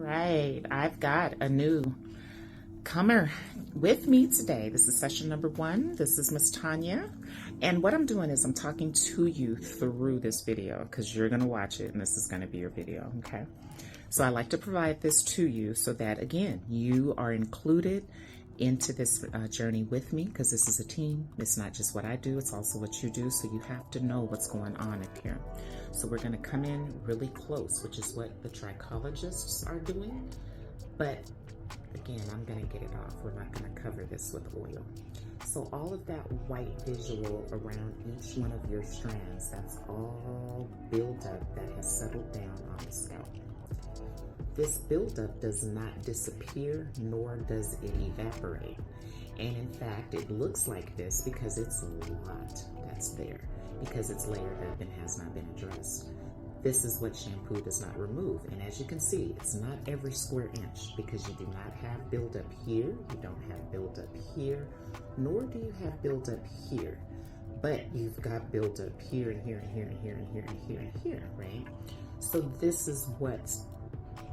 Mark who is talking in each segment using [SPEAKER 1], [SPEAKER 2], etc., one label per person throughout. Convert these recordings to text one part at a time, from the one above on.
[SPEAKER 1] right, I've got a new comer with me today. This is session number 1. This is Miss Tanya. And what I'm doing is I'm talking to you through this video because you're going to watch it and this is going to be your video, okay? So I like to provide this to you so that, again, you are included into this journey with me because this is a team. It's not just what I do, it's also what you do. So you have to know what's going on up here. So we're going to come in really close, which is what the trichologists are doing. But again, I'm going to get it off. We're not going to cover this with oil. So all of that white visual around each one of your strands, that's all buildup that has settled down on the scalp. This buildup does not disappear, nor does it evaporate. And in fact, it looks like this because it's a lot that's there, because it's layered up and has not been addressed. This is what shampoo does not remove. And as you can see, it's not every square inch because you do not have buildup here, you don't have buildup here, nor do you have buildup here. But you've got buildup here and here and here and here and here and here and here, right? So this is what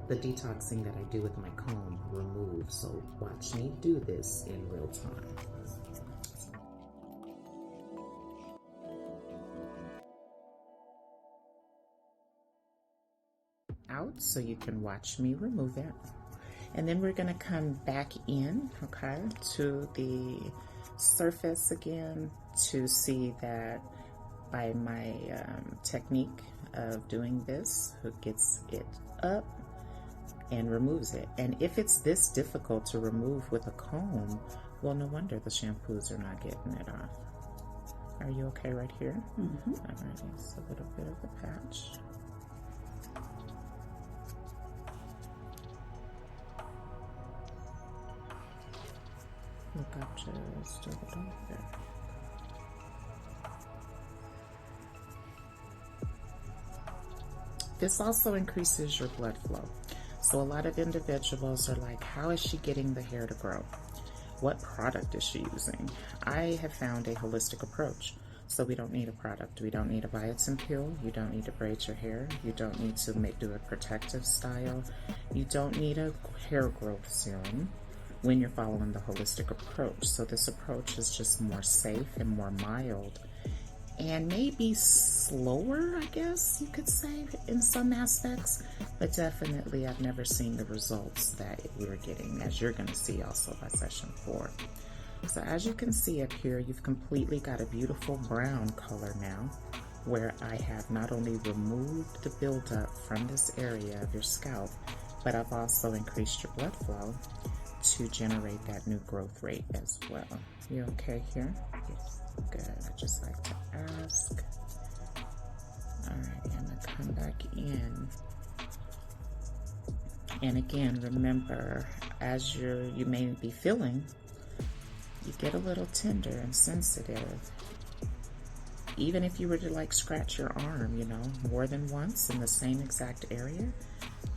[SPEAKER 1] the detoxing that I do with my comb removes. So watch me do this in real time. Out so you can watch me remove it. And then we're gonna come back in, okay, to the surface again to see that by my technique of doing this, who gets it up and removes it. And if it's this difficult to remove with a comb, well, no wonder the shampoos are not getting it off. Are you okay right here? Mm-hmm. All right, it's a little bit of a patch. Look up just a little bit. This also increases your blood flow. So a lot of individuals are like, how is she getting the hair to grow? What product is she using? I have found a holistic approach. So we don't need a product. We don't need a biotin pill. You don't need to braid your hair. You don't need to do a protective style. You don't need a hair growth serum when you're following the holistic approach. So this approach is just more safe and more mild and maybe slower, I guess you could say, in some aspects, but definitely I've never seen the results that we're getting, as you're gonna see also by session 4. So as you can see up here, you've completely got a beautiful brown color now, where I have not only removed the buildup from this area of your scalp, but I've also increased your blood flow to generate that new growth rate as well. You okay here? Yes. Good. I just like to ask. All right, I'm gonna come back in. And again, remember, as you may be feeling, you get a little tender and sensitive. Even if you were to like scratch your arm, you know, more than once in the same exact area,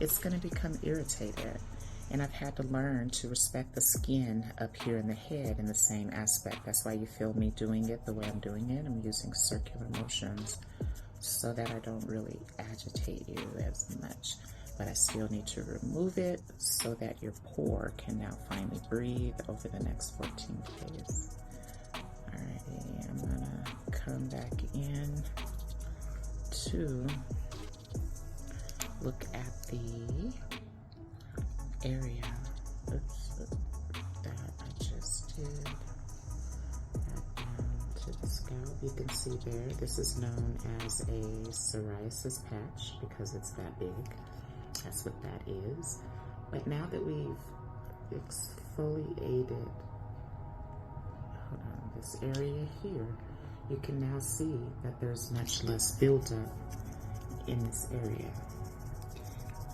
[SPEAKER 1] it's gonna become irritated. And I've had to learn to respect the skin up here in the head in the same aspect. That's why you feel me doing it the way I'm doing it. I'm using circular motions so that I don't really agitate you as much. But I still need to remove it so that your pore can now finally breathe over the next 14 days. Alrighty, I'm gonna come back in to look at the area that I just did back down to the scalp. You can see there, this is known as a psoriasis patch because it's that big. That's what that is. But now that we've exfoliated this area here, you can now see that there's much less buildup in this area.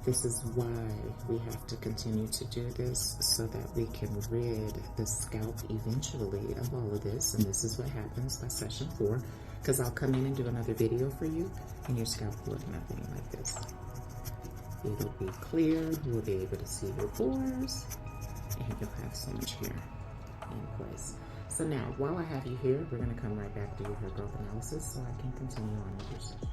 [SPEAKER 1] This is why we have to continue to do this so that we can rid the scalp eventually of all of this. And this is what happens by session 4, because I'll come in and do another video for you and your scalp will look nothing like this. It'll be clear, you'll be able to see your pores, and you'll have so much hair in place. So now, while I have you here, we're gonna come right back to your hair growth analysis so I can continue on with your session.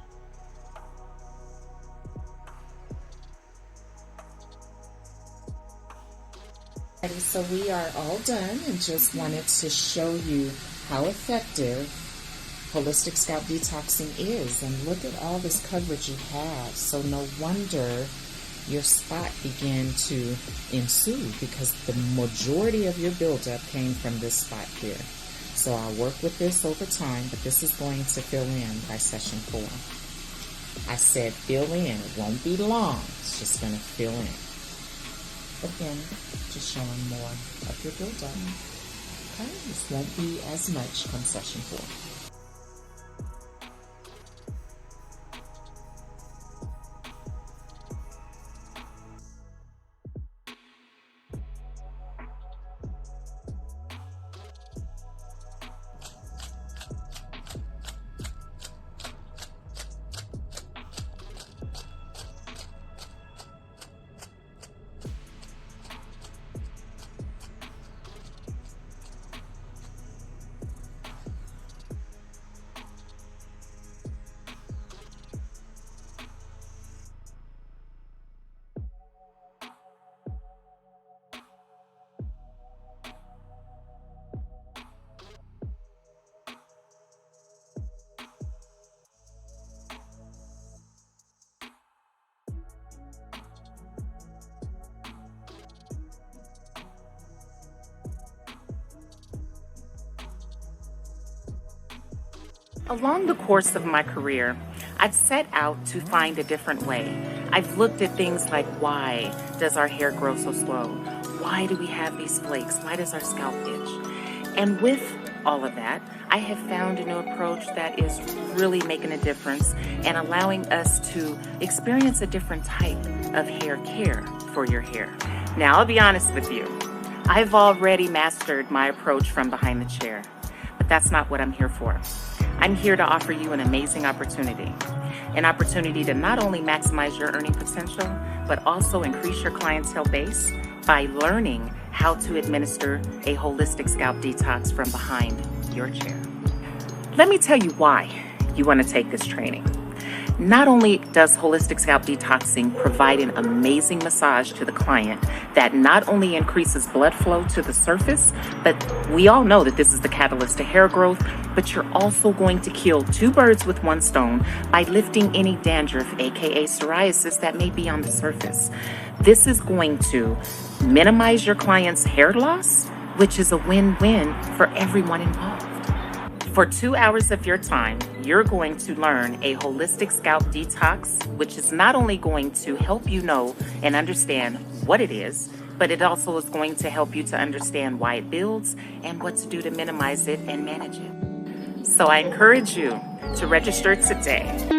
[SPEAKER 1] So we are all done and just wanted to show you how effective holistic scalp detoxing is. And look at all this coverage you have. So no wonder your spot began to ensue, because the majority of your buildup came from this spot here. So I'll work with this over time, but this is going to fill in by session 4. I said fill in. It won't be long. It's just going to fill in. Again, just showing more of your buildup. Okay, this won't be as much come session 4. Along the course of my career, I've set out to find a different way. I've looked at things like, why does our hair grow so slow? Why do we have these flakes? Why does our scalp itch? And with all of that, I have found a new approach that is really making a difference and allowing us to experience a different type of hair care for your hair. Now, I'll be honest with you. I've already mastered my approach from behind the chair, but that's not what I'm here for. I'm here to offer you an amazing opportunity to not only maximize your earning potential, but also increase your clientele base by learning how to administer a holistic scalp detox from behind your chair. Let me tell you why you want to take this training. Not only does holistic scalp detoxing provide an amazing massage to the client that not only increases blood flow to the surface, but we all know that this is the catalyst to hair growth, but you're also going to kill 2 birds with 1 stone by lifting any dandruff, aka psoriasis, that may be on the surface. This is going to minimize your client's hair loss, which is a win-win for everyone involved. For 2 hours of your time, you're going to learn a holistic scalp detox, which is not only going to help you know and understand what it is, but it also is going to help you to understand why it builds and what to do to minimize it and manage it. So I encourage you to register today.